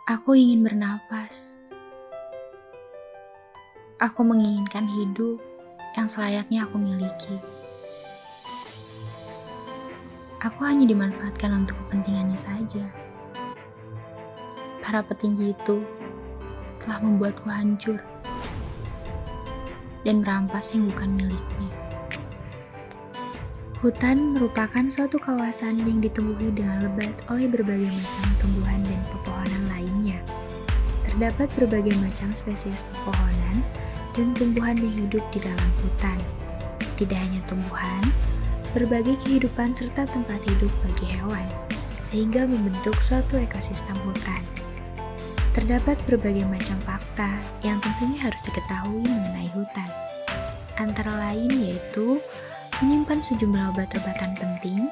Aku ingin bernapas. Aku menginginkan hidup yang selayaknya aku miliki. Aku hanya dimanfaatkan untuk kepentingannya saja. Para petinggi itu telah membuatku hancur dan merampas yang bukan miliknya. Hutan merupakan suatu kawasan yang ditumbuhi dengan lebat oleh berbagai macam tumbuhan dan pepohonan lainnya. Terdapat berbagai macam spesies pepohonan dan tumbuhan yang hidup di dalam hutan. Tidak hanya tumbuhan, berbagai kehidupan serta tempat hidup bagi hewan, sehingga membentuk suatu ekosistem hutan. Terdapat berbagai macam fakta yang tentunya harus diketahui mengenai hutan. Antara lain yaitu menyimpan sejumlah obat-obatan penting,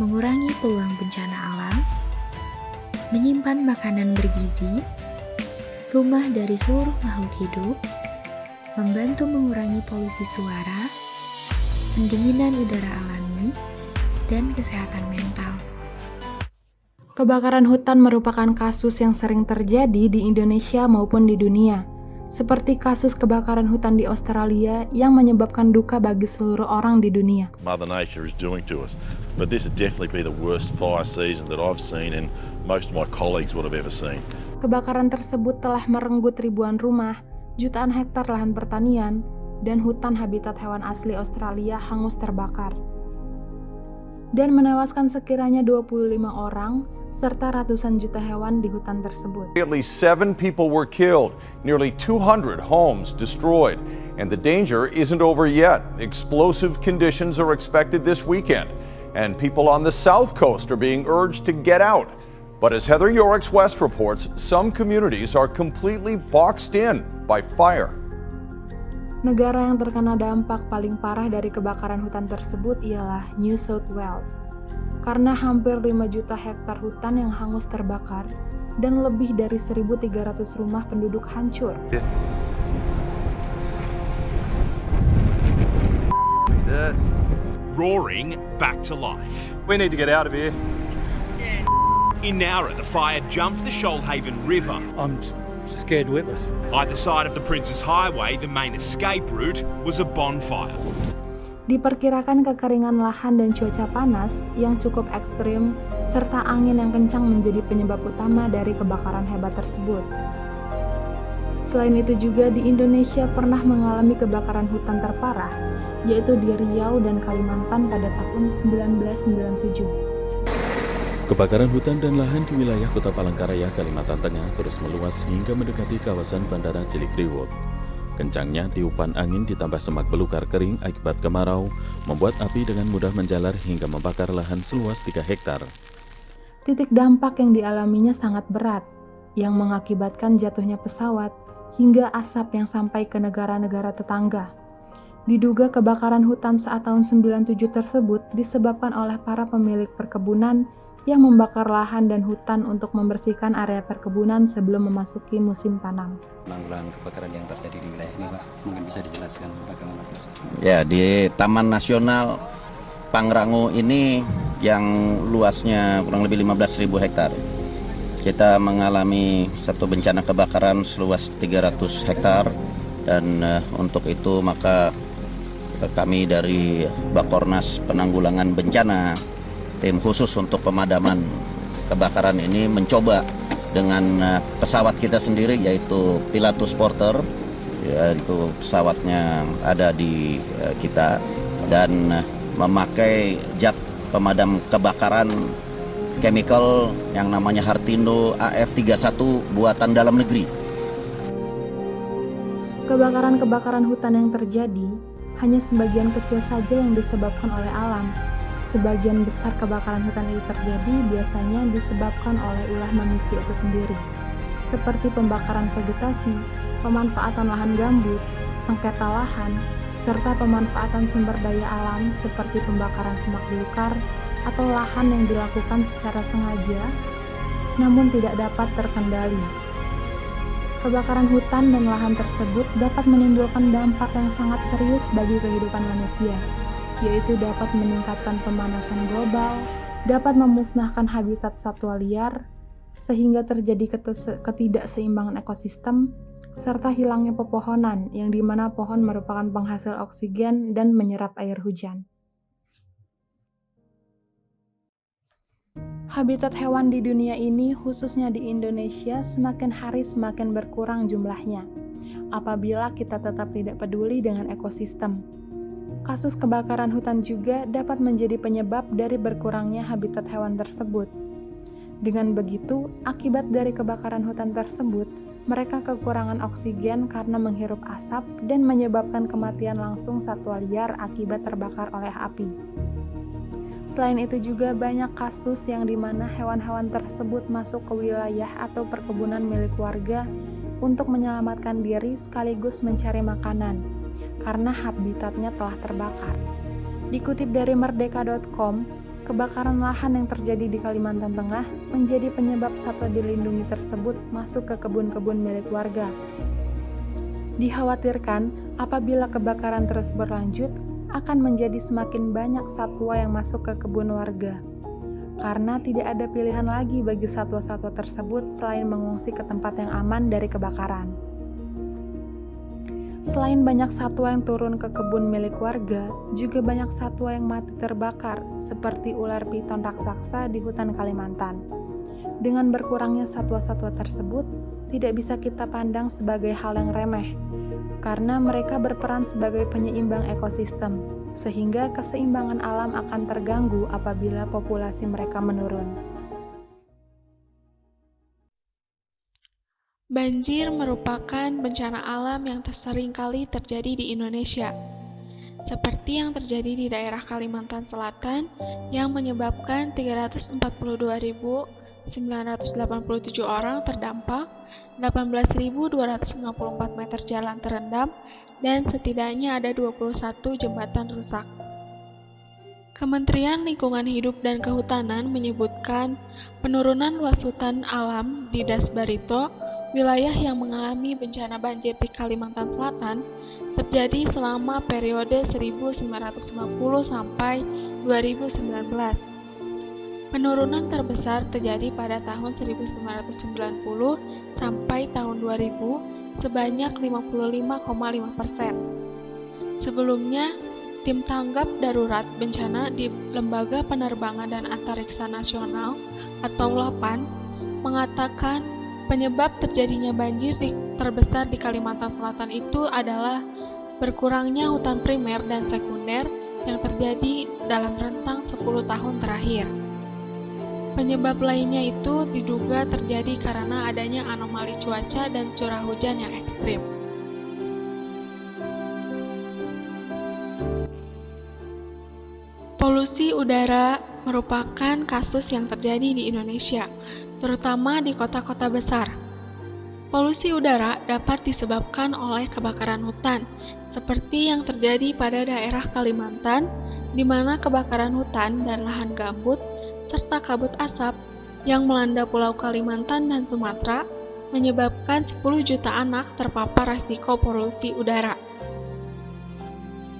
mengurangi peluang bencana alam, menyimpan makanan bergizi, rumah dari seluruh makhluk hidup, membantu mengurangi polusi suara, pendinginan udara alami, dan kesehatan mental. Kebakaran hutan merupakan kasus yang sering terjadi di Indonesia maupun di dunia, seperti kasus kebakaran hutan di Australia yang menyebabkan duka bagi seluruh orang di dunia. Mother Nature is doing to us. But this would definitely be the worst fire season that I've seen and most of my colleagues would have ever seen. Kebakaran tersebut telah merenggut ribuan rumah, jutaan hektar lahan pertanian, dan hutan habitat hewan asli Australia hangus terbakar. Dan menewaskan sekiranya 25 orang, serta ratusan juta hewan di hutan tersebut. At least 7 people were killed, nearly 200 homes destroyed, and the danger isn't over yet. Explosive conditions are expected this weekend, and people on the south coast are being urged to get out. But as Heather Yorix West reports, some communities are completely boxed in by fire. Negara yang terkena dampak paling parah dari kebakaran hutan tersebut ialah New South Wales, karena hampir 5 juta hektar hutan yang hangus terbakar dan lebih dari 1.300 rumah penduduk hancur. Roaring back to life. We need to get out of here. In Nowra, the fire jumped the Shoalhaven River. I'm scared witless. Either side of the Princes Highway, the main escape route was a bonfire. Diperkirakan kekeringan lahan dan cuaca panas yang cukup ekstrim, serta angin yang kencang menjadi penyebab utama dari kebakaran hebat tersebut. Selain itu juga di Indonesia pernah mengalami kebakaran hutan terparah, yaitu di Riau dan Kalimantan pada tahun 1997. Kebakaran hutan dan lahan di wilayah Kota Palangkaraya, Kalimantan Tengah terus meluas hingga mendekati kawasan Bandara Cilikriwut. Kencangnya tiupan angin ditambah semak belukar kering akibat kemarau membuat api dengan mudah menjalar hingga membakar lahan seluas 3 hektar. Titik dampak yang dialaminya sangat berat, yang mengakibatkan jatuhnya pesawat hingga asap yang sampai ke negara-negara tetangga. Diduga kebakaran hutan saat tahun 97 tersebut disebabkan oleh para pemilik perkebunan yang membakar lahan dan hutan untuk membersihkan area perkebunan sebelum memasuki musim tanam. Penanggulangan kebakaran yang terjadi di wilayah ini, Pak, mungkin bisa dijelaskan bagaimana prosesnya? Ya, di Taman Nasional Pangrango ini yang luasnya kurang lebih 15.000 hektar. Kita mengalami satu bencana kebakaran seluas 300 hektar dan untuk itu maka kami dari Bakornas Penanggulangan Bencana, tim khusus untuk pemadaman kebakaran ini mencoba dengan pesawat kita sendiri yaitu Pilatus Porter, yaitu pesawatnya ada di kita, dan memakai jet pemadam kebakaran chemical yang namanya Hartindo AF31 buatan dalam negeri. Kebakaran-kebakaran hutan yang terjadi hanya sebagian kecil saja yang disebabkan oleh alam. Sebagian besar kebakaran hutan ini terjadi biasanya disebabkan oleh ulah manusia itu sendiri, seperti pembakaran vegetasi, pemanfaatan lahan gambut, sengketa lahan, serta pemanfaatan sumber daya alam seperti pembakaran semak belukar atau lahan yang dilakukan secara sengaja namun tidak dapat terkendali. Kebakaran hutan dan lahan tersebut dapat menimbulkan dampak yang sangat serius bagi kehidupan manusia, yaitu dapat meningkatkan pemanasan global, dapat memusnahkan habitat satwa liar, sehingga terjadi ketidakseimbangan ekosistem, serta hilangnya pepohonan yang dimana pohon merupakan penghasil oksigen dan menyerap air hujan. Habitat hewan di dunia ini, khususnya di Indonesia, semakin hari semakin berkurang jumlahnya, apabila kita tetap tidak peduli dengan ekosistem. Kasus kebakaran hutan juga dapat menjadi penyebab dari berkurangnya habitat hewan tersebut. Dengan begitu, akibat dari kebakaran hutan tersebut, mereka kekurangan oksigen karena menghirup asap dan menyebabkan kematian langsung satwa liar akibat terbakar oleh api. Selain itu juga banyak kasus yang dimana hewan-hewan tersebut masuk ke wilayah atau perkebunan milik warga untuk menyelamatkan diri sekaligus mencari makanan, karena habitatnya telah terbakar. Dikutip dari merdeka.com, kebakaran lahan yang terjadi di Kalimantan Tengah menjadi penyebab satwa dilindungi tersebut masuk ke kebun-kebun milik warga. Dikhawatirkan apabila kebakaran terus berlanjut, akan menjadi semakin banyak satwa yang masuk ke kebun warga. Karena tidak ada pilihan lagi bagi satwa-satwa tersebut selain mengungsi ke tempat yang aman dari kebakaran. Selain banyak satwa yang turun ke kebun milik warga, juga banyak satwa yang mati terbakar, seperti ular piton raksasa di hutan Kalimantan. Dengan berkurangnya satwa-satwa tersebut, tidak bisa kita pandang sebagai hal yang remeh, karena mereka berperan sebagai penyeimbang ekosistem, sehingga keseimbangan alam akan terganggu apabila populasi mereka menurun. Banjir merupakan bencana alam yang sering kali terjadi di Indonesia, seperti yang terjadi di daerah Kalimantan Selatan yang menyebabkan 342.987 orang terdampak, 18.254 meter jalan terendam, dan setidaknya ada 21 jembatan rusak. Kementerian Lingkungan Hidup dan Kehutanan menyebutkan penurunan luas hutan alam di Das Barito, wilayah yang mengalami bencana banjir di Kalimantan Selatan, terjadi selama periode 1950 sampai 2019. Penurunan terbesar terjadi pada tahun 1990 sampai tahun 2000 sebanyak 55,5%. Sebelumnya, Tim Tanggap Darurat Bencana di Lembaga Penerbangan dan Antariksa Nasional atau LAPAN mengatakan penyebab terjadinya banjir terbesar di Kalimantan Selatan itu adalah berkurangnya hutan primer dan sekunder yang terjadi dalam rentang 10 tahun terakhir. Penyebab lainnya itu diduga terjadi karena adanya anomali cuaca dan curah hujan yang ekstrim. Polusi udara merupakan kasus yang terjadi di Indonesia, terutama di kota-kota besar. Polusi udara dapat disebabkan oleh kebakaran hutan, seperti yang terjadi pada daerah Kalimantan, di mana kebakaran hutan dan lahan gambut serta kabut asap yang melanda Pulau Kalimantan dan Sumatera menyebabkan 10 juta anak terpapar risiko polusi udara.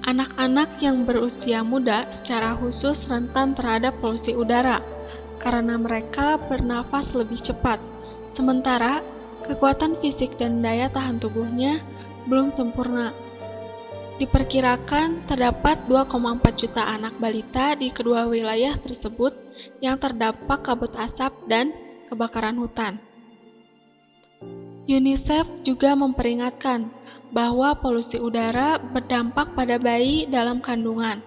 Anak-anak yang berusia muda secara khusus rentan terhadap polusi udara karena mereka bernafas lebih cepat, sementara kekuatan fisik dan daya tahan tubuhnya belum sempurna. Diperkirakan terdapat 2,4 juta anak balita di kedua wilayah tersebut yang terdampak kabut asap dan kebakaran hutan. UNICEF juga memperingatkan bahwa polusi udara berdampak pada bayi dalam kandungan.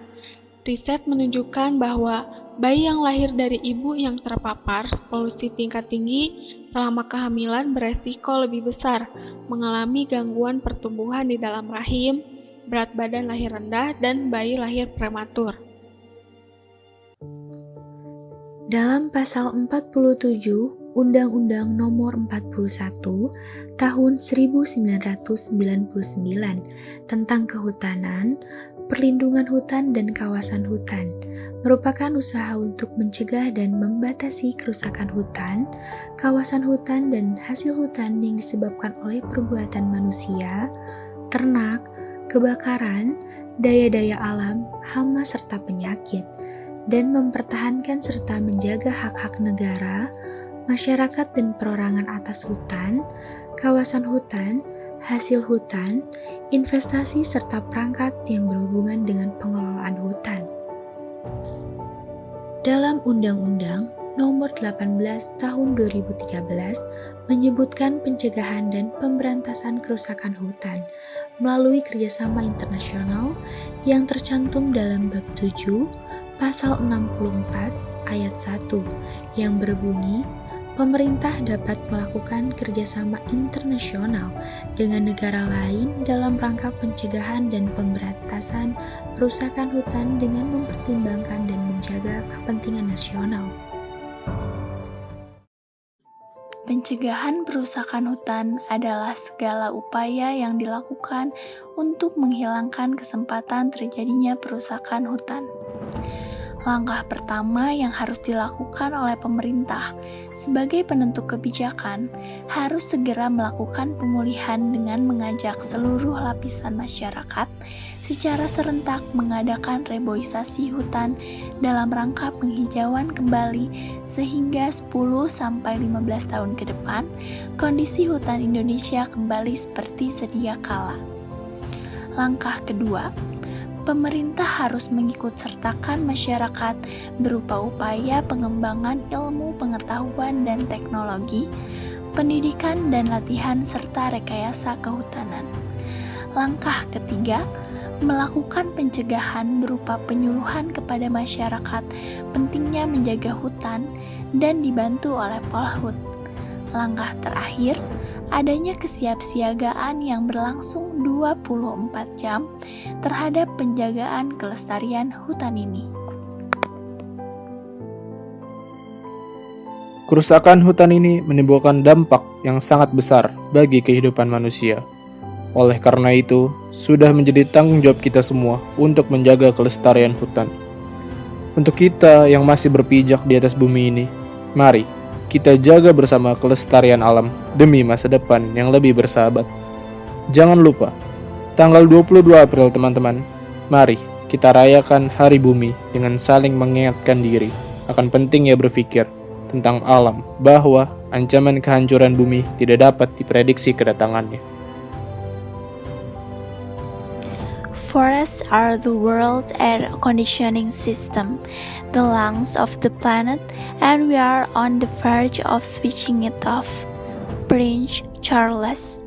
Riset menunjukkan bahwa bayi yang lahir dari ibu yang terpapar polusi tingkat tinggi selama kehamilan beresiko lebih besar mengalami gangguan pertumbuhan di dalam rahim, berat badan lahir rendah, dan bayi lahir prematur. Dalam pasal 47 Undang-Undang Nomor 41 Tahun 1999 tentang Kehutanan, Perlindungan Hutan dan Kawasan Hutan merupakan usaha untuk mencegah dan membatasi kerusakan hutan, kawasan hutan, dan hasil hutan yang disebabkan oleh perbuatan manusia, ternak, kebakaran, daya-daya alam, hama serta penyakit, dan mempertahankan serta menjaga hak-hak negara, masyarakat dan perorangan atas hutan, kawasan hutan, hasil hutan, investasi serta perangkat yang berhubungan dengan pengelolaan hutan. Dalam Undang-Undang Nomor 18 Tahun 2013 menyebutkan pencegahan dan pemberantasan kerusakan hutan melalui kerjasama internasional yang tercantum dalam Bab 7, Pasal 64, Ayat 1, yang berbunyi, pemerintah dapat melakukan kerjasama internasional dengan negara lain dalam rangka pencegahan dan pemberantasan kerusakan hutan dengan mempertimbangkan dan menjaga kepentingan nasional. Pencegahan perusakan hutan adalah segala upaya yang dilakukan untuk menghilangkan kesempatan terjadinya perusakan hutan. Langkah pertama yang harus dilakukan oleh pemerintah sebagai penentu kebijakan harus segera melakukan pemulihan dengan mengajak seluruh lapisan masyarakat secara serentak mengadakan reboisasi hutan dalam rangka penghijauan kembali sehingga 10-15 tahun ke depan kondisi hutan Indonesia kembali seperti sedia kala. Langkah kedua, pemerintah harus mengikut sertakan masyarakat berupa upaya pengembangan ilmu pengetahuan dan teknologi, pendidikan dan latihan serta rekayasa kehutanan. Langkah ketiga, melakukan pencegahan berupa penyuluhan kepada masyarakat pentingnya menjaga hutan dan dibantu oleh Polhut. Langkah terakhir, adanya kesiapsiagaan yang berlangsung 24 jam terhadap penjagaan kelestarian hutan ini. Kerusakan hutan ini menimbulkan dampak yang sangat besar bagi kehidupan manusia. Oleh karena itu, sudah menjadi tanggung jawab kita semua untuk menjaga kelestarian hutan. Untuk kita yang masih berpijak di atas bumi ini, mari kita jaga bersama kelestarian alam demi masa depan yang lebih bersahabat. Jangan lupa, tanggal 22 April teman-teman, mari kita rayakan Hari Bumi dengan saling mengingatkan diri akan pentingnya berpikir tentang alam bahwa ancaman kehancuran bumi tidak dapat diprediksi kedatangannya. Forests are the world's air conditioning system, the lungs of the planet, and we are on the verge of switching it off. Prince Charles.